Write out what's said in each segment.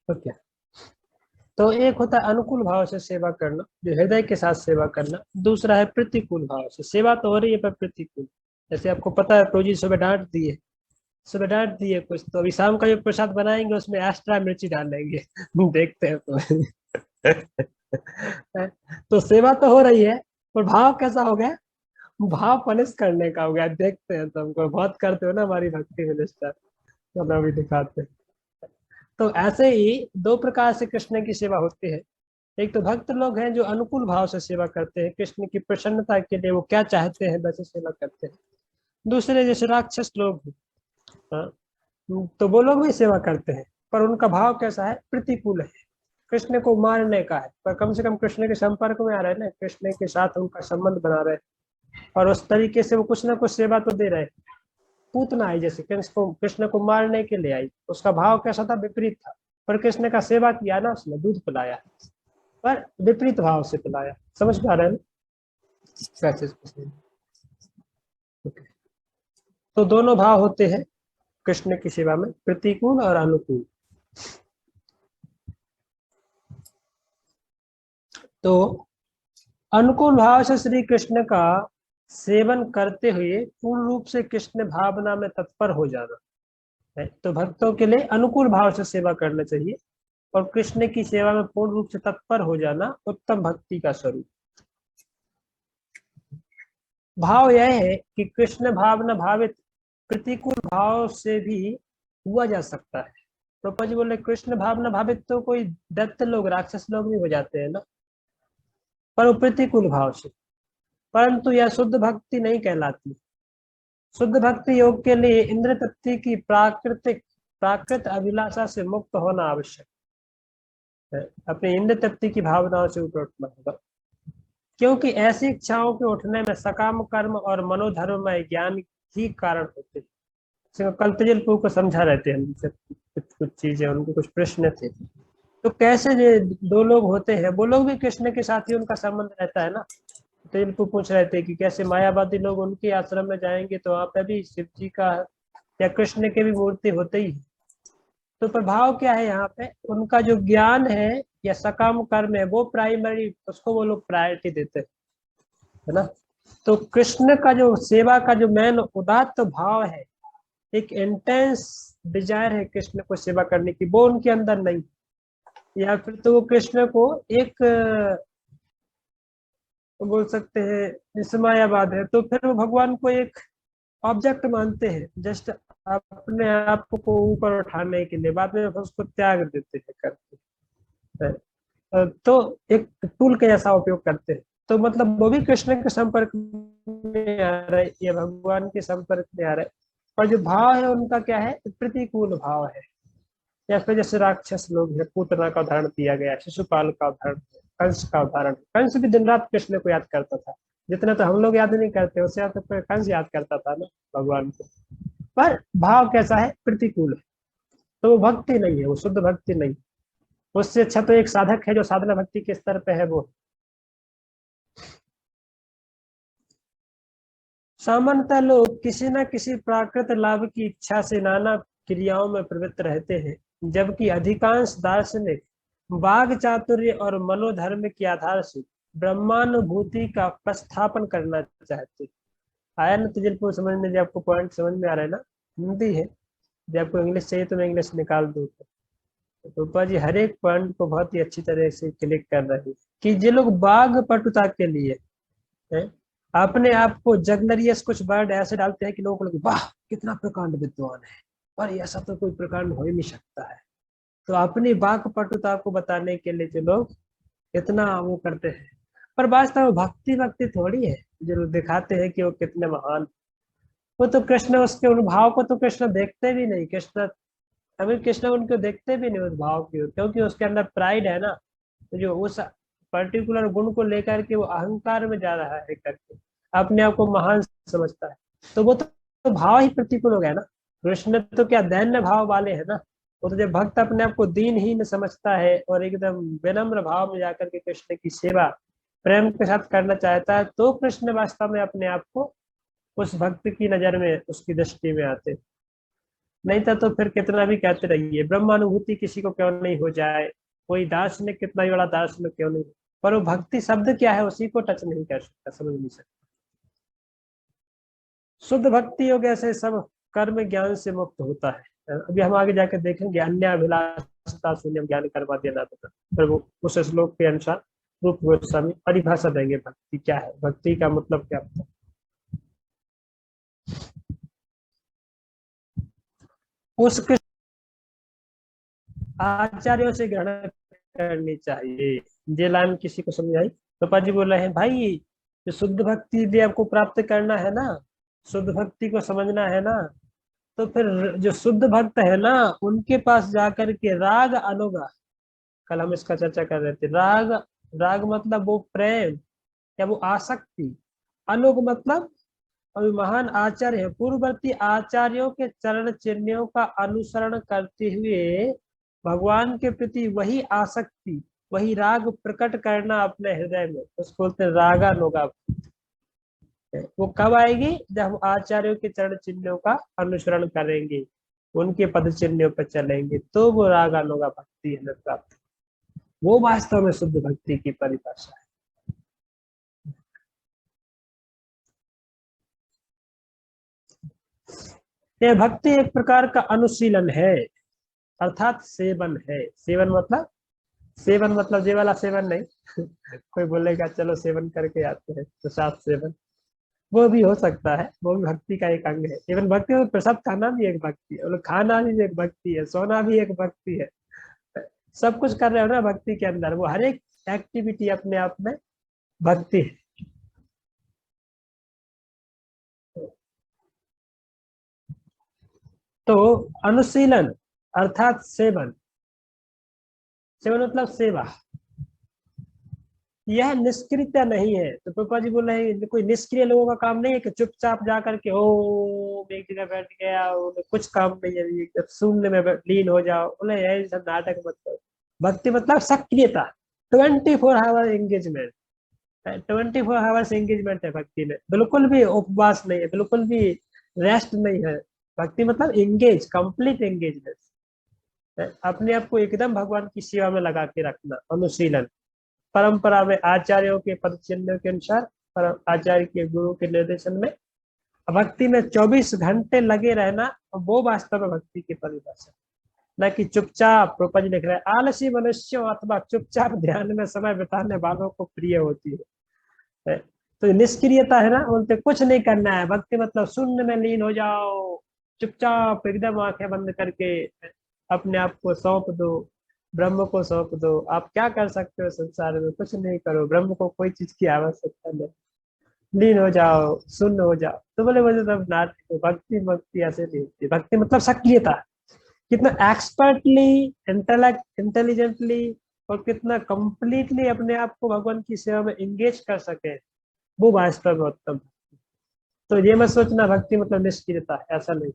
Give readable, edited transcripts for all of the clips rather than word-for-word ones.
Okay. तो एक होता है अनुकूल भाव से सेवा करना, जो हृदय के साथ सेवा करना। दूसरा है प्रतिकूल भाव से सेवा, तो हो रही है पर प्रतिकूल। जैसे आपको पता है प्रभु जी सुबह डांट दिए, सुबह डांट दिए कुछ, तो अभी शाम का जो प्रसाद बनाएंगे उसमें एक्स्ट्रा मिर्ची डालेंगे देखते हैं तो सेवा तो हो रही है, पर भाव कैसा हो गया? भाव पनिश करने का हो गया। देखते हैं, तुमको बहुत करते हो ना हमारी भक्ति मिनिस्टर, तो अभी दिखाते हैं। तो ऐसे ही दो प्रकार से कृष्ण की सेवा होती है। एक तो भक्त लोग हैं जो अनुकूल भाव से सेवा करते हैं, कृष्ण की प्रसन्नता के लिए वो क्या चाहते हैं वैसे सेवा करते हैं। दूसरे जैसे राक्षस लोग हैं, हाँ, तो वो लोग भी सेवा करते हैं, पर उनका भाव कैसा है? प्रतिकूल है, कृष्ण को मारने का है, पर कम से कम कृष्ण के संपर्क में आ रहे हैं ना, कृष्ण के साथ उनका संबंध बना रहे हैं, और उस तरीके से वो कुछ ना कुछ सेवा तो दे रहे हैं। पूतना आई जैसे कृष्ण को मारने के लिए आई, उसका भाव कैसा था? विपरीत था, पर कृष्ण का सेवा किया ना, उसने दूध पिलाया, पर विपरीत भाव से पिलाया। समझ पा रहे हैं? कैसे? तो दोनों भाव होते हैं कृष्ण की सेवा में, प्रतिकूल और अनुकूल। तो अनुकूल भाव से श्री कृष्ण का सेवन करते हुए पूर्ण रूप से कृष्ण भावना में तत्पर हो जाना है। तो भक्तों के लिए अनुकूल भाव से सेवा करना चाहिए, और कृष्ण की सेवा में पूर्ण रूप से तत्पर हो जाना उत्तम भक्ति का स्वरूप। भाव यह है कि कृष्ण भावना भावित प्रतिकूल भाव से भी हुआ जा सकता है। प्रभुपा जी बोले कृष्ण भावना भावित तो कोई दैत्य लोग, राक्षस लोग भी हो जाते हैं ना, पर वो प्रतिकूल भाव से। परंतु यह शुद्ध भक्ति नहीं कहलाती। शुद्ध भक्ति योग के लिए इंद्र तत्व की प्राकृत अभिलाषा से मुक्त होना आवश्यक है। अपने इंद्र तत्व की भावनाओं से ऊपर उठना होगा, क्योंकि ऐसी इच्छाओं के उठने में सकाम कर्म और मनोधर्ममय ज्ञान ही कारण होते हैं। कल तेजलपुर को समझा रहे थे हम, कुछ चीजें, उनके कुछ प्रश्न थे। तो कैसे ये दो लोग होते हैं, वो लोग भी कृष्ण के साथ ही उनका संबंध रहता है ना। तो इनको पूछ रहे थे कि कैसे मायावादी लोग उनके आश्रम में जाएंगे तो वहां पे भी शिव जी का या कृष्ण के भी मूर्ति होते ही है। तो प्रभाव क्या है यहाँ पे? उनका जो ज्ञान है या सकाम कर्म है वो प्राइमरी, उसको वो लोग प्रायोरिटी देते हैं, है ना। तो कृष्ण का जो सेवा का जो मेन उदात्त भाव है, एक इंटेंस डिजायर है कृष्ण को सेवा करने की, वो उनके अंदर नहीं। या फिर तो वो कृष्ण को एक बोल सकते हैं निस्मायावाद है, तो फिर वो भगवान को एक ऑब्जेक्ट मानते हैं, जस्ट अपने आप को ऊपर उठाने के लिए, बाद में उसको त्याग देते हैं करके। तो एक टूल का जैसा उपयोग करते हैं। तो मतलब वो भी कृष्ण के संपर्क में आ रहा है या भगवान के संपर्क में आ रहा है, पर जो भाव है उनका क्या है? प्रतिकूल भाव है। या फिर जैसे राक्षस लोग हैं, पूतना का उदाहरण दिया गया, शिशुपाल का उदाहरण, कंस का उदाहरण। कंस भी दिन रात कृष्ण को याद करता था, जितना तो हम लोग याद नहीं करते, उससे ज्यादा तो कंस याद करता था ना भगवान को। पर भाव कैसा है? प्रतिकूल है। तो वो भक्ति नहीं है, वो शुद्ध भक्ति नहीं। उससे अच्छा तो एक साधक है जो साधना भक्ति के स्तर पे है वो। सामान्यतः लोग किसी न किसी प्राकृत लाभ की इच्छा से नाना क्रियाओं में प्रवृत्त रहते हैं, जबकि अधिकांश दार्शनिक वाग चातुर्य और मनोधर्म के आधार से ब्रह्मानुभूति का प्रस्थापन करना चाहते हैं। आया ना तुझे समझ में? जब आपको पॉइंट समझ में आ रहा है ना, हिंदी है, जब आपको इंग्लिश चाहिए तो मैं इंग्लिश निकाल दूँ। तो रूपा जी हर एक पॉइंट को बहुत ही अच्छी तरह से क्लिक कर रही है कि जो लोग बाघ पटुता के लिए है, अपने आप को जगनरियस कुछ वर्ड ऐसे डालते हैं कि लोगों को लगे वाह कितना प्रकांड विद्वान है, पर ऐसा तो कोई प्रकांड हो ही नहीं सकता है। तो अपनी बाघ पटुता को बताने के लिए जो लोग इतना वो करते हैं, पर वास्तव में भक्ति भक्ति थोड़ी है जो लोग दिखाते हैं कि वो कितने महान। वो तो कृष्ण, उसके उन भाव को तो कृष्ण देखते भी नहीं। कृष्ण, अभी कृष्ण उनको देखते भी नहीं उस भाव की, क्योंकि उसके अंदर प्राइड है ना। तो जो उस पर्टिकुलर गुण को लेकर के वो अहंकार में जा रहा है करके अपने आप को महान समझता है, तो वो तो भाव ही प्रतिकूल हो गया ना। कृष्ण तो क्या दैन्य भाव वाले है ना। वो तो जब भक्त अपने आप को दीनहीन समझता है और एकदम विनम्र भाव में जाकर के कृष्ण की सेवा प्रेम के साथ करना चाहता है, तो कृष्ण वास्तव में अपने आप को उस भक्त की नजर में, उसकी दृष्टि में आते। नहीं था तो फिर कितना भी कहते रहिए ब्रह्मानुभूति किसी को क्यों नहीं हो जाए, कोई दार्शनिक कितना ही बड़ा दार्शनिक क्यों नहीं, पर वो भक्ति शब्द क्या है उसी को टच नहीं कर सकता, समझ नहीं सकता। शुद्ध भक्ति योग ऐसे सब कर्म ज्ञान से मुक्त होता है। अभी हम आगे जाकर देखेंगे अन्य अभिलाषता शून्यम ज्ञान कर्मा देना पता, फिर वो उस श्लोक के अनुसार रूप गोस्वामी परिभाषा देंगे भक्ति क्या है, भक्ति का मतलब क्या होता है। उसके आचार्यों से ग्रहण करनी चाहिए, ये लाइन किसी को समझ आई? पापा जी बोल रहे हैं भाई जो शुद्ध भक्ति यदि आपको प्राप्त करना है ना, शुद्ध भक्ति को समझना है ना, तो फिर जो शुद्ध भक्त है ना उनके पास जाकर के राग अनुगा, कल हम इसका चर्चा कर रहे थे, राग, राग मतलब वो प्रेम या वो आसक्ति, अनुग मतलब अभी महान आचार्य है पूर्ववर्ती आचार्यों के चरण चिन्हों का अनुसरण करते हुए भगवान के प्रति वही आसक्ति, वही राग प्रकट करना अपने हृदय में, उसको बोलते हैं रागानुगा। वो कब आएगी? जब हम आचार्यों के चरण चिन्हों का अनुसरण करेंगे, उनके पद चिन्हों पर चलेंगे, तो वो रागानुगा भक्ति हमें प्राप्त, वो वास्तव में शुद्ध भक्ति की परिभाषा है। यह भक्ति एक प्रकार का अनुशीलन है, अर्थात सेवन है। सेवन मतलब, सेवन मतलब ये वाला सेवन नहीं कोई बोलेगा चलो सेवन करके आते हैं तो साथ सेवन, वो भी हो सकता है, वो भी भक्ति का एक अंग है। इवन भक्ति में प्रसाद खाना भी एक भक्ति है, मतलब खाना भी एक भक्ति है, सोना भी एक भक्ति है, सब कुछ कर रहे हो ना भक्ति के अंदर, वो हर एक एक्टिविटी अपने आप में भक्ति है। तो अनुशीलन अर्थात सेवन, सेवन मतलब सेवा, यह निष्क्रियता नहीं है। तो पापा जी बोल रहे हैं कोई निष्क्रिय लोगों का काम नहीं है कि चुपचाप जा करके ओ एक जगह बैठ गया, कुछ काम नहीं है, एकदम शून्य में लीन हो जाओ, बोले यही सब नाटक मत करो। भक्ति मतलब सक्रियता, 24 आवर एंगेजमेंट, 24 आवर्स एंगेजमेंट है भक्ति में, बिल्कुल भी उपवास नहीं है, बिल्कुल भी रेस्ट नहीं है। भक्ति मतलब एंगेज, कंप्लीट एंगेजमेंट, अपने आप को एकदम भगवान की सेवा में लगा के रखना, अनुशीलन। परंपरा में आचार्यों के पद चिन्ह के अनुसार, आचार्य के गुरु के निर्देशन में भक्ति में 24 घंटे लगे रहना, वो वास्तव में भक्ति की परिभाषा, न कि चुपचाप। प्रोपा जी लिख रहे हैं आलसी मनुष्य अथवा चुपचाप ध्यान में समय बिताने वालों को प्रिय होती है। तो निष्क्रियता है ना, उनसे कुछ नहीं करना है, भक्ति मतलब शून्य में लीन हो जाओ, चुपचाप एकदम आंखें बंद करके अपने आप को सौंप दो, ब्रह्म को सौंप दो। आप क्या कर सकते हो संसार में? कुछ नहीं करो, ब्रह्म को कोई चीज की आवश्यकता नहीं, लीन हो जाओ, शून्य हो जाओ। तो बोले मुझे तब नाटक, भक्ति भक्ति ऐसे नहीं होती, भक्ति मतलब सक्रियता, कितना एक्सपर्टली, इंटेलिजेंटली और कितना कंप्लीटली अपने आप को भगवान की सेवा में एंगेज कर सके, वो वास्तव में उत्तम। तो ये मत सोचना भक्ति मतलब निष्क्रियता, ऐसा नहीं।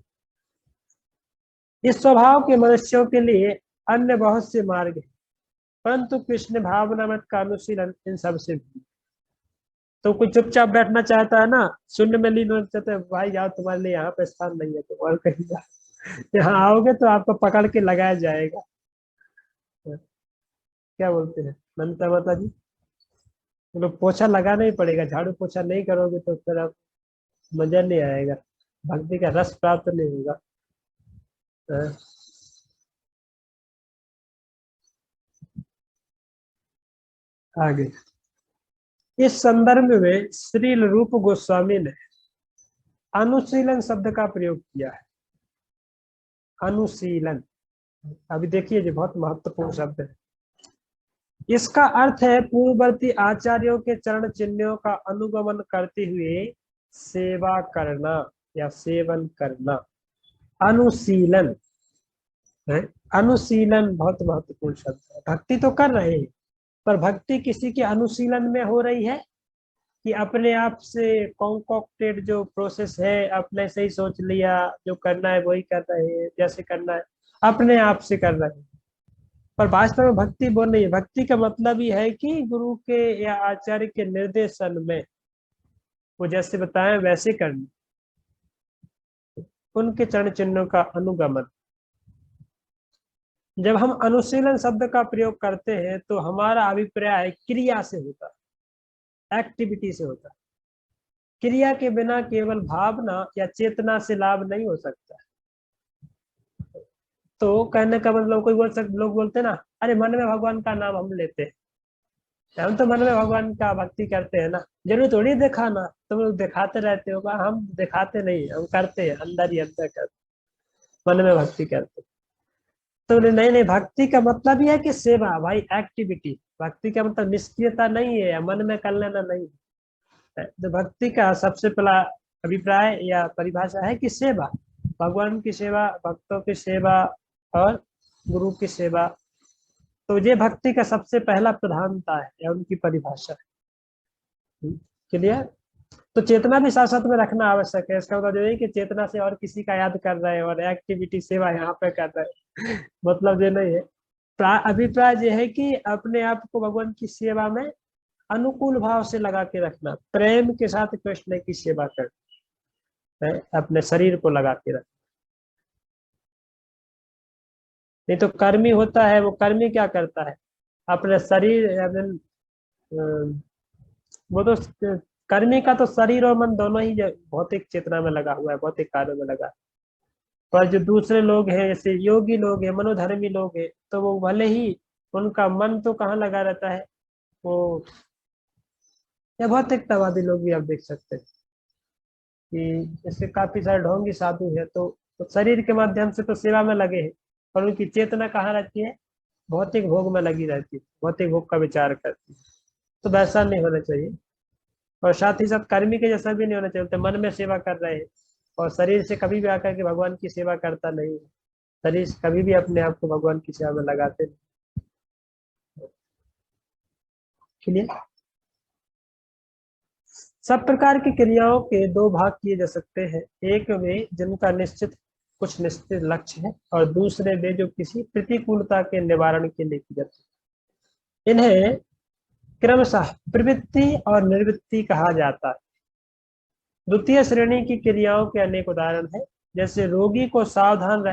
इस स्वभाव के मनुष्यों के लिए अन्य बहुत से मार्ग हैं, परंतु कृष्ण भावनामृत का अनुशीलन इन सबसे भी। तो कोई चुपचाप बैठना चाहता है ना, शून्य में लीन होना चाहता है, भाई जाओ तुम्हारे लिए यहाँ पे स्थान नहीं है, तो और कहीं जाओ, यहाँ आओगे तो आपको पकड़ के लगाया जाएगा। क्या बोलते हैं नंदा माता जी? तो पोछा लगाना ही पड़ेगा, झाड़ू पोछा नहीं करोगे तो फिर आप मजा नहीं आएगा, भक्ति का रस प्राप्त नहीं होगा। हाँ, आगे इस संदर्भ में श्री रूप गोस्वामी ने अनुशीलन शब्द का प्रयोग किया है। अनुशीलन, अभी देखिए ये बहुत महत्वपूर्ण शब्द है। इसका अर्थ है पूर्ववर्ती आचार्यों के चरण चिन्हों का अनुगमन करते हुए सेवा करना या सेवन करना, अनुशीलन है। अनुशीलन बहुत महत्वपूर्ण शब्द है। भक्ति तो कर रहे हैं, पर भक्ति किसी के अनुशीलन में हो रही है कि अपने आप से कॉन्कॉक्टेड जो प्रोसेस है, अपने से ही सोच लिया जो करना है वही कर रहे हैं, जैसे करना है अपने आप से कर रहे हैं। पर वास्तव में भक्ति वो नहीं है। भक्ति का मतलब ही है कि गुरु के या आचार्य के निर्देशन में वो जैसे बताएं वैसे करना। उनके चरण चिन्हों का अनुगमन। जब हम अनुशीलन शब्द का प्रयोग करते हैं तो हमारा अभिप्राय क्रिया से होता है, एक्टिविटी से होता है। क्रिया के बिना केवल भावना या चेतना से लाभ नहीं हो सकता। तो कहने का मतलब कोई लोग बोलते हैं ना, अरे मन में भगवान का नाम हम लेते हैं, हम तो मन में भगवान का भक्ति करते हैं ना, जरूर थोड़ी दिखाना, तुम लोग दिखाते रहते हो। हम दिखाते नहीं, हम करते हैं, अंदर ही अंदर करते, मन में भक्ति करते। तो बोले नहीं नहीं, भक्ति का मतलब ही है कि सेवा भाई, एक्टिविटी। भक्ति का मतलब निष्क्रियता नहीं है या मन में कर लेना नहीं है। तो भक्ति का सबसे पहला अभिप्राय या परिभाषा है कि सेवा, भगवान की सेवा, भक्तों की सेवा और गुरु की सेवा। तो ये भक्ति का सबसे पहला प्रधानता है या उनकी परिभाषा है। क्लियर? तो चेतना भी साथ साथ में रखना आवश्यक है। इसका मतलब ये कि चेतना से और किसी का याद कर रहे हैं और एक्टिविटी सेवा यहाँ पे कर रहे हैं मतलब ये नहीं है। अभिप्राय ये है कि अपने आप को भगवान की सेवा में अनुकूल भाव से लगा के रखना, प्रेम के साथ कृष्ण की सेवा करना, अपने शरीर को लगा के रखना। नहीं तो कर्मी होता है, वो कर्मी क्या करता है, अपने शरीर वो तो कर्मी का तो शरीर और मन दोनों ही भौतिक चेतना में लगा हुआ है, भौतिक कार्यों में लगा। पर जो दूसरे लोग हैं, जैसे योगी लोग हैं, मनोधर्मी लोग हैं, तो वो भले ही उनका मन तो कहाँ लगा रहता है, वो या भौतिकतावादी लोग भी आप देख सकते हैं कि जैसे काफी सारे ढोंगी साधु है, तो शरीर के माध्यम से तो सेवा में लगे हैं, पर उनकी चेतना कहाँ रहती है, भौतिक भोग में लगी रहती है, भौतिक भोग का विचार करती है। तो वैसा नहीं होना चाहिए। और साथ ही साथ कर्मी के जैसा भी नहीं होना चाहिए, तो मन में सेवा कर रहे हैं और शरीर से कभी भी आकर के भगवान की सेवा करता नहीं है, शरीर से कभी भी अपने आप को भगवान की सेवा में लगाते नहीं। क्लियर? सब प्रकार की क्रियाओं के दो भाग किए जा सकते हैं, एक वे जिनका कुछ निश्चित लक्ष्य है और दूसरे वे जो किसी प्रतिकूलता के निवारण के लिए की जाती है। इन्हें क्रमशः प्रवृत्ति और निवृत्ति कहा जाता है। द्वितीय श्रेणी की क्रियाओं के अनेक उदाहरण हैं, जैसे रोगी को सावधान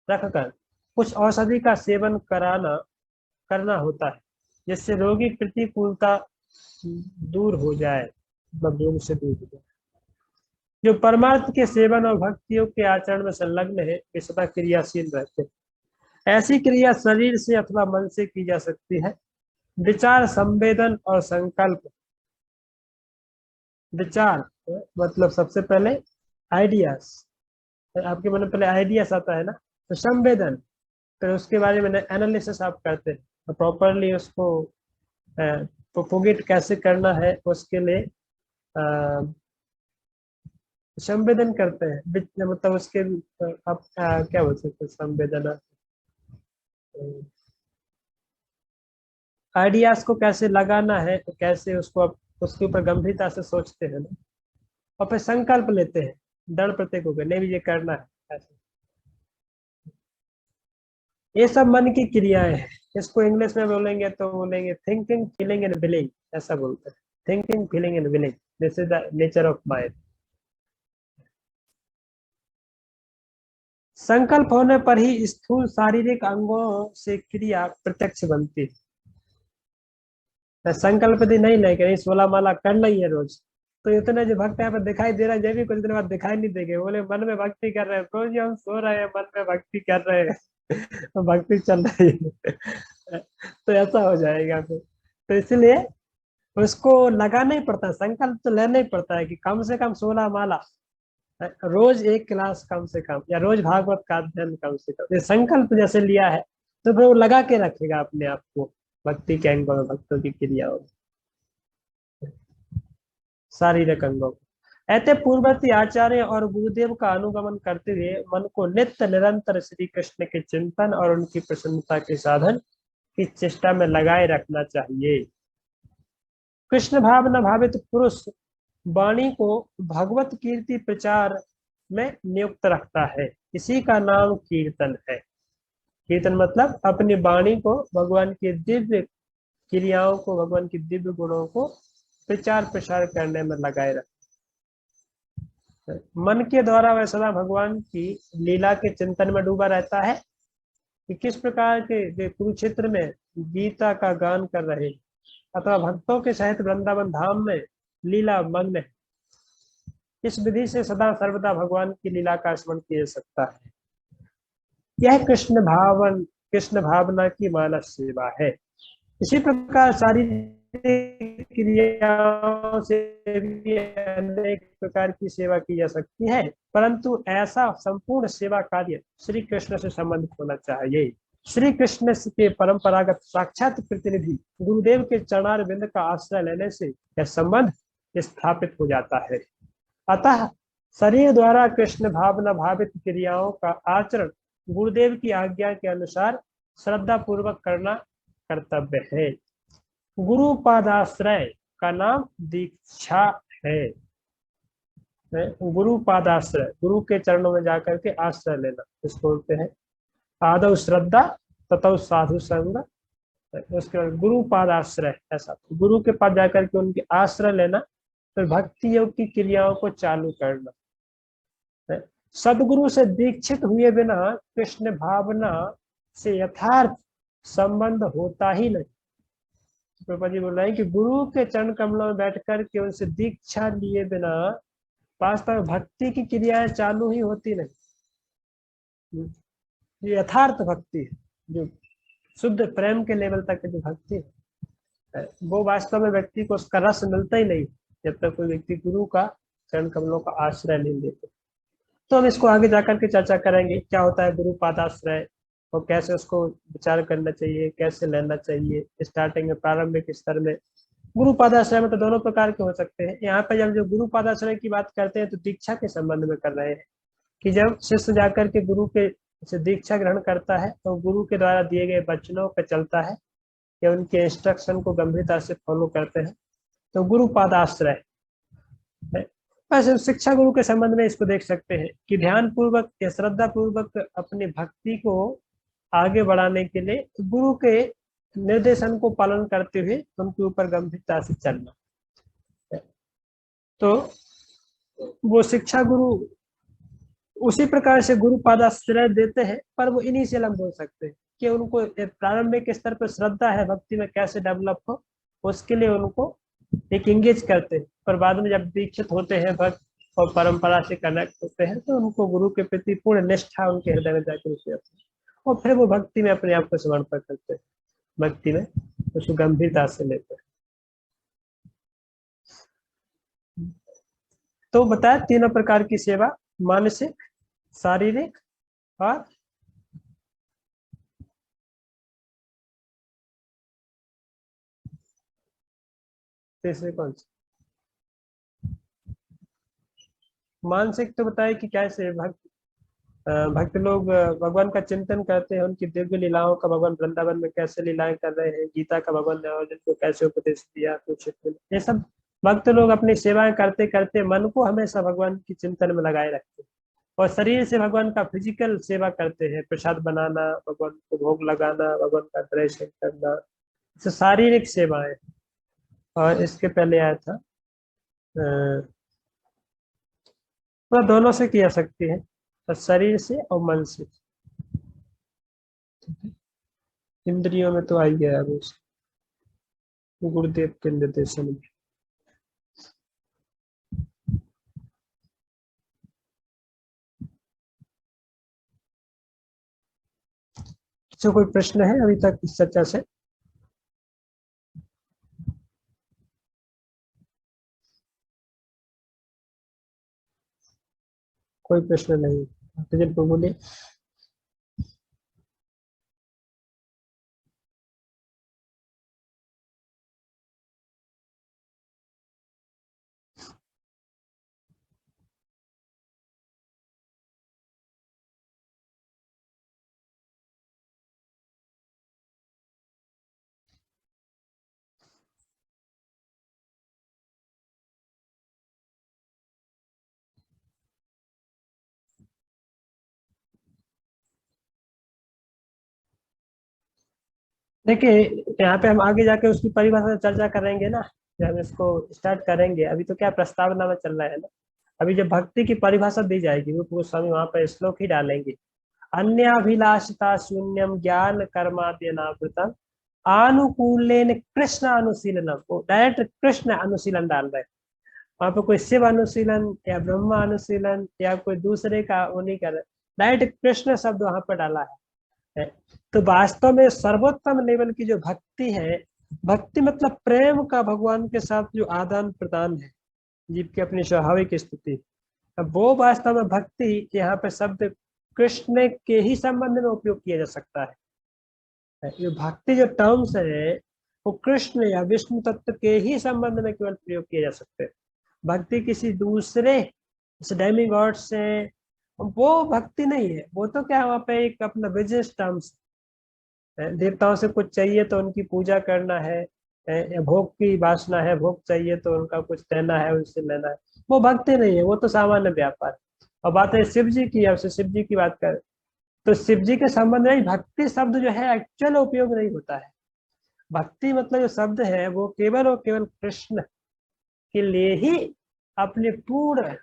रखकर कुछ औषधि का सेवन करना होता है, जिससे रोगी प्रतिकूलता दूर हो जाए, मतलब रोग से दूर हो जाए। जो परमार्थ के सेवन और भक्तियों के आचरण में संलग्न है, वे सदा क्रियाशील रहते हैं। ऐसी क्रिया शरीर से अथवा मन से की जा सकती है। विचार, संवेदन और संकल्प। विचार मतलब सबसे पहले आइडियाज, आपके मन में पहले आइडियाज आता है ना, तो संवेदन, फिर उसके बारे में एनालिसिस आप करते हैं, तो प्रॉपरली उसको प्रोपोगेट कैसे करना है उसके लिए संवेदन करते हैं। मतलब उसके आप क्या बोल सकते हैं, संवेदना, आइडियाज को कैसे लगाना है, तो कैसे उसको आप उसके ऊपर गंभीरता से सोचते हैं ना, और फिर संकल्प लेते हैं दृढ़ प्रत्येक होकर, नहीं भी ये करना है ऐसे। ये सब मन की क्रियाएं हैं। इसको इंग्लिश में बोलेंगे तो बोलेंगे थिंकिंग, फीलिंग एंड विलिंग, ऐसा बोलते हैं। Thinking, feeling and willing, this is the nature of mind. संकल्प होने पर ही स्थूल शारीरिक अंगों से क्रिया प्रत्यक्ष बनती है। संकल्प यदि नहीं लेके 16 माला करना ही है रोज, तो इतने जो भक्त यहाँ पे दिखाई दे रहा है, जब भी कुछ दिन बाद दिखाई नहीं देंगे, बोले मन में भक्ति कर रहे हैं, रोज हम सो रहे हैं मन में भक्ति कर रहे हैं तो भक्ति चल रही है तो ऐसा हो जाएगा फिर। तो इसलिए उसको लगाना ही पड़ता है, संकल्प तो लेना ही पड़ता है कि कम से कम 16 माला, रोज एक क्लास कम से कम, या रोज भागवत का अध्ययन कम से कम, ये संकल्प जैसे लिया है तो फिर वो लगा के रखेगा अपने आप को भक्ति के अंगों में, भक्तों की क्रियाओं में, शारीरिक अंगों को। ऐसे पूर्ववर्ती आचार्य और गुरुदेव का अनुगमन करते हुए मन को नित्य निरंतर श्री कृष्ण के चिंतन और उनकी प्रसन्नता के साधन की चेष्टा में लगाए रखना चाहिए। कृष्ण भाव न भावित पुरुष वाणी को भगवत कीर्ति प्रचार में नियुक्त रखता है, इसी का नाम कीर्तन है। कीर्तन मतलब अपनी वाणी को भगवान की दिव्य क्रियाओं को, भगवान की दिव्य गुणों को प्रचार प्रसार करने में लगाए रख। मन के द्वारा वह सदा भगवान की लीला के चिंतन में डूबा रहता है कि किस प्रकार के वे कुरुक्षेत्र में गीता का गान कर रहे हैं, अथवा भक्तों के सहित वृंदावन धाम में लीला मग्न है। इस विधि से सदा सर्वदा भगवान की लीला का स्मरण किया जा सकता है। यह कृष्ण भावना की मानव सेवा है। इसी प्रकार सारी क्रियाओं से भी अनेक प्रकार की सेवा की जा सकती है, परंतु ऐसा संपूर्ण सेवा कार्य श्री कृष्ण से संबंधित होना चाहिए। श्री कृष्ण के परंपरागत साक्षात प्रतिनिधि गुरुदेव के चरणार बिंद का आश्रय लेने से यह संबंध स्थापित हो जाता है। अतः शरीर द्वारा कृष्ण भावना भावित क्रियाओं का आचरण गुरुदेव की आज्ञा के अनुसार श्रद्धा पूर्वक करना कर्तव्य है। गुरु पादाश्रय का नाम दीक्षा है। गुरु पादाश्रय, गुरु के चरणों में जाकर के आश्रय लेना, इसको बोलते हैं आदौ श्रद्धा ततो साधु संग। उसके बाद गुरु पादाश्रय, ऐसा गुरु के पास जाकर के उनके आश्रय लेना, फिर भक्ति योग की क्रियाओं को चालू करना। सदगुरु से दीक्षित हुए बिना कृष्ण भावना से यथार्थ संबंध होता ही नहीं। प्रभुपा जी बोल रहे हैं कि गुरु के चरण कमलों में बैठकर के उनसे दीक्षा लिए बिना वास्तव में भक्ति की क्रियाएं चालू ही होती नहीं। ये यथार्थ भक्ति है, जो शुद्ध प्रेम के लेवल तक की जो भक्ति है, वो वास्तव में व्यक्ति को उसका रस मिलता ही नहीं जब तक कोई व्यक्ति गुरु का चरण कमलों का आश्रय नहीं लेते। तो हम इसको आगे जाकर के चर्चा करेंगे, क्या होता है गुरु पादाश्रय और कैसे उसको विचार करना चाहिए, कैसे लेना चाहिए। स्टार्टिंग में प्रारंभिक स्तर में गुरु पादाश्रय में तो दोनों प्रकार के हो सकते हैं। यहाँ पे जब जो गुरु पादाश्रय की बात करते हैं तो दीक्षा के संबंध में कर रहे हैं कि जब शिष्य जाकर के गुरु के से दीक्षा ग्रहण करता है तो गुरु के द्वारा दिए गए वचनों पर चलता है या उनके इंस्ट्रक्शन को गंभीरता से फॉलो करते हैं, तो गुरु पादाश्रय है। वैसे शिक्षा गुरु के संबंध में इसको देख सकते हैं कि ध्यान पूर्वक या श्रद्धा पूर्वक अपनी भक्ति को आगे बढ़ाने के लिए गुरु के निर्देशन को पालन करते हुए उनके ऊपर गंभीरता से चलना। तो वो शिक्षा गुरु उसी प्रकार से गुरु पादाश्रय देते हैं, पर वो इनिशियल हम बोल सकते हैं कि उनको प्रारंभिक स्तर पर श्रद्धा है, भक्ति में कैसे डेवलप हो उसके लिए उनको एक इंगेज करते हैं, पर बाद में जब दीक्षित होते हैं भक्त और परंपरा से कनेक्ट होते हैं तो उनको गुरु के प्रति पूर्ण निष्ठा उनके हृदय में जाकर उसे और फिर वो भक्ति में अपने आप को समर्पण करते हैं, भक्ति में उसको गंभीरता से लेते हैं। तो बताया तीनों प्रकार की सेवा, मानसिक, शारीरिक और तीसरे कौन सी? मानसिक तो बताया कि कैसे भक्त लोग भगवान का चिंतन करते हैं, उनकी दिव्य लीलाओं का, भगवान वृंदावन में कैसे लीलाएं कर रहे हैं, गीता का भगवान ने अर्जुन को कैसे उपदेश दिया, कुछ ये सब भक्त लोग अपनी सेवाएं करते करते मन को हमेशा भगवान की चिंतन में लगाए रखते हैं और शरीर से भगवान का फिजिकल सेवा करते हैं, प्रसाद बनाना, भगवान को भोग लगाना, भगवान का दर्शन करना, तो शारीरिक सेवाएं। और इसके पहले आया था तो दोनों से किया सकती है, तो शरीर से और मन से। इंद्रियों में तो आ ही गया वो गुरुदेव के निर्देशन में। तो कोई प्रश्न है अभी तक इस चर्चा से? कोई प्रश्न नहीं तो बोलिए। देखिए यहाँ पे हम आगे जाके उसकी परिभाषा चर्चा करेंगे ना, जब हम इसको स्टार्ट करेंगे। अभी तो क्या प्रस्तावना में चल रहा है ना, अभी जब भक्ति की परिभाषा दी जाएगी रूप गोस्वामी वहां पर श्लोक ही डालेंगे। अन्याभिलाषिता शून्यम ज्ञान कर्माद्यनावृतम आनुकूलेन कृष्ण अनुशीलनम, वो डायरेक्ट कृष्ण अनुशीलन डाल रहे हैं। वहां पे कोई शिव अनुशीलन या ब्रह्मा अनुशीलन या कोई दूसरे का वो नहीं कर रहे, डायरेक्ट कृष्ण शब्द वहां पर डाला है। तो वास्तव में सर्वोत्तम लेवल की जो भक्ति है, भक्ति मतलब प्रेम का भगवान के साथ जो आदान प्रदान है जीव की अपनी स्वाभाविक स्थिति, अब वो वास्तव में भक्ति, यहाँ पे शब्द कृष्ण के ही संबंध में उपयोग किया जा सकता है। ये भक्ति जो टर्म्स है वो कृष्ण या विष्णु तत्व के ही संबंध में केवल प्रयोग किए जा सकते हैं। भक्ति किसी दूसरे डेमी गॉड से वो भक्ति नहीं है, वो तो क्या वहाँ पे एक अपना बिजनेस टर्म्स है। देवताओं से कुछ चाहिए तो उनकी पूजा करना है, या भोग की वासना है, भोग चाहिए तो उनका कुछ लेना है, उनसे लेना है, वो भक्ति नहीं है, वो तो सामान्य व्यापार है। और बात है शिव जी की, अब से शिव जी की बात करें तो शिव जी के संबंध में भक्ति शब्द जो है एक्चुअल उपयोग नहीं होता है। भक्ति मतलब जो शब्द है वो केवल और केवल कृष्ण के लिए ही अपने पूर्ण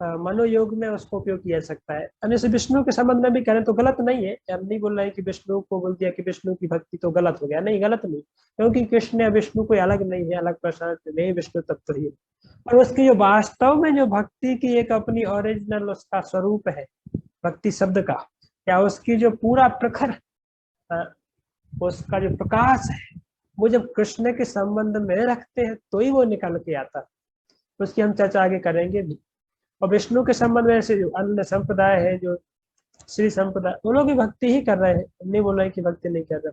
मनोयोग में उसको उपयोग किया जा सकता है। अन्य से विष्णु के संबंध में भी करें तो गलत नहीं है, हम नहीं बोल रहे हैं कि विष्णु को बोल दिया कि विष्णु की भक्ति तो गलत हो गया, नहीं गलत नहीं, क्योंकि कृष्ण या विष्णु कोई अलग नहीं है, अलग पर्सनालिटी नहीं, विष्णु तत्व ही है। और उसकी जो वास्तव में जो भक्ति की एक अपनी ओरिजिनल उसका स्वरूप है भक्ति शब्द का, या उसकी जो पूरा प्रखर उसका जो प्रकाश है वो जब कृष्ण के संबंध में रखते हैं तो ही वो निकल के आता है। उसकी हम चर्चा आगे करेंगे भी। और विष्णु के संबंध में ऐसे जो अन्य संप्रदाय है, जो श्री संप्रदाय, वो लोग भी भक्ति ही कर रहे हैं, नहीं बोल रहे कि भक्ति नहीं कर रहे,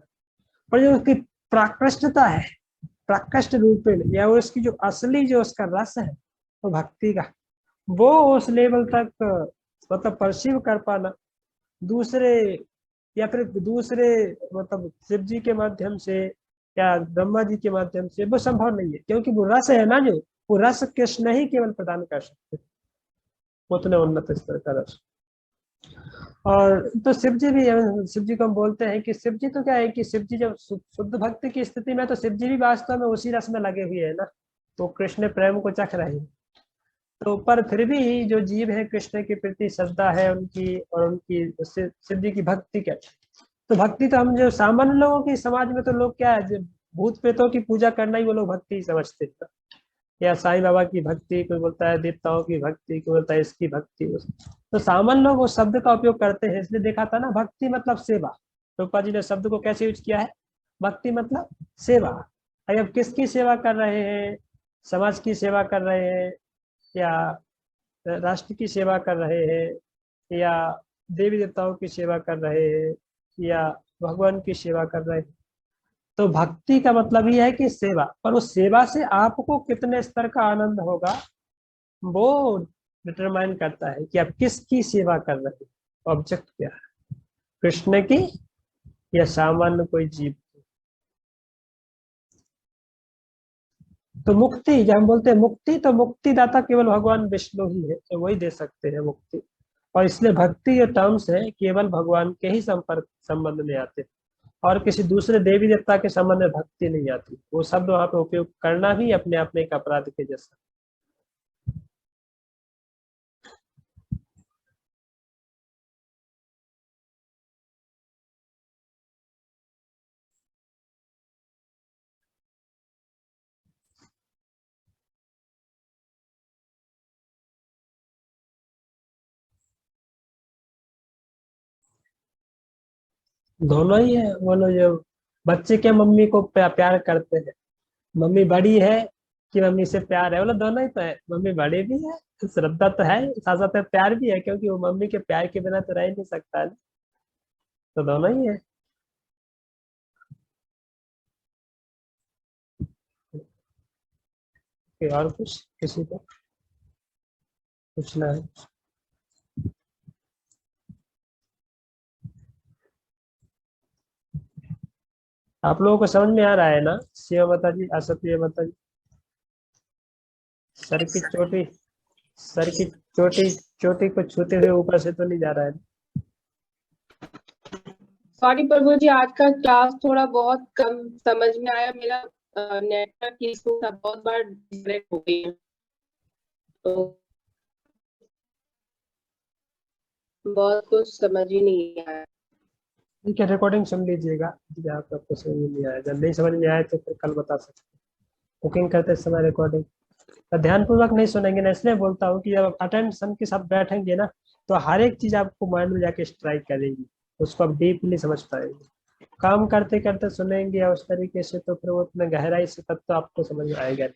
पर जो उसकी प्राकृष्टता है, प्राकृष्ट रूप में, या उसकी जो असली जो उसका रस है तो भक्ति का, वो उस लेवल तक मतलब परसीव कर पाना दूसरे, या फिर दूसरे मतलब शिव जी के माध्यम से या ब्रह्मा जी के माध्यम से वो संभव नहीं है, क्योंकि वो रस है ना, जो वो रस कृष्ण ही केवल प्रदान कर सकते, उतने उन्नत स्तर का रस। और तो शिव जी भी, शिव जी को हम बोलते हैं कि शिव जी तो क्या है कि शिव जी जब शुद्ध भक्ति की स्थिति में, तो शिव जी भी वास्तव में उसी रस में लगे हुए है ना, तो कृष्ण प्रेम को चख रहे हैं। तो पर फिर भी जो जीव है कृष्ण के प्रति श्रद्धा है उनकी, और उनकी शिव जी की भक्ति क्या, तो भक्ति तो हम जो सामान्य लोगों की समाज में तो लोग क्या है, भूत प्रेतों की पूजा करना ही वो लोग भक्ति ही समझते थे, या साईं बाबा की भक्ति, कोई बोलता है देवताओं की भक्ति, कोई बोलता है इसकी भक्ति, तो सामान्य लोग उस शब्द का उपयोग करते हैं। इसलिए देखा था ना, भक्ति मतलब सेवा, रूपा जी ने शब्द को कैसे यूज किया है, भक्ति मतलब सेवा। अब किसकी सेवा कर रहे हैं, समाज की सेवा कर रहे हैं, या राष्ट्र की सेवा कर रहे हैं, या देवी देवताओं की सेवा कर रहे हैं, या भगवान की सेवा कर रहे हैं, तो भक्ति का मतलब ही है कि सेवा, पर उस सेवा से आपको कितने स्तर का आनंद होगा वो डिटरमाइन करता है कि आप किसकी सेवा कर रहे हैं, ऑब्जेक्ट क्या है, कृष्ण की या सामान्य कोई जीव की। तो मुक्ति जब हम बोलते हैं मुक्ति, तो मुक्तिदाता केवल भगवान विष्णु ही है, तो वही दे सकते हैं मुक्ति। और इसलिए भक्ति जो टर्म्स है केवल भगवान के ही संपर्क संबंध में आते हैं, और किसी दूसरे देवी देवता के संबंध में भक्ति नहीं आती। वो शब्द वहां पे उपयोग करना भी अपने आप में एक अपराध के जैसा। दोनों ही है, बोलो जो बच्चे के मम्मी को प्यार करते हैं, मम्मी बड़ी है कि मम्मी से प्यार है, बोलो दोनों ही तो है, मम्मी बड़ी भी है, श्रद्धा तो है, साथ साथ में प्यार भी है, क्योंकि वो मम्मी के प्यार के बिना तो रह ही नहीं सकता है, तो दोनों ही है। कि और कुछ किसी को पूछना है? आप लोगों को समझ में आ रहा है ना, शिव माता जी, असत्य माता जी, सर की चोटी, सर की चोटी, चोटी को छूते हुए ऊपर से तो नहीं जा रहा है? सॉरी प्रभु जी, आज का क्लास थोड़ा बहुत कम समझ में आया। मेरा नेटवर्क इशू था, बहुत बार डिस्कनेक्ट हो गई है, तो बहुत कुछ समझ ही नहीं आया। ठीक है, रिकॉर्डिंग सुन लीजिएगा, जहाँ पे आपको समझ में नहीं आया, जब नहीं समझ में आए तो फिर कल बता सकते हैं। कुकिंग करते समय रिकॉर्डिंग तो ध्यानपूर्वक नहीं सुनेंगे ना, इसलिए बोलता हूँ कि जब अटेंशन के साथ बैठेंगे ना, तो हर एक चीज आपको माइंड में जाके स्ट्राइक करेगी, उसको आप डीपली समझ पाएंगे। काम करते करते सुनेंगे या उस तरीके से, तो फिर वो उतना गहराई से तब तो आपको समझ में आएगा नहीं।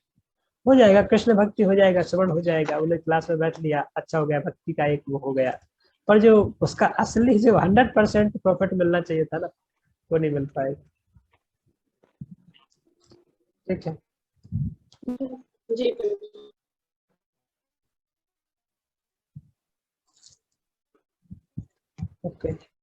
हो जाएगा, कृष्ण भक्ति हो जाएगा, श्रवण हो जाएगा, उन्हें क्लास में बैठ लिया, अच्छा हो गया, भक्ति का एक वो हो गया। पर जो उसका असली जो 100% प्रॉफिट मिलना चाहिए था ना, वो नहीं मिल पाएगा। ठीक है। जी। ओके।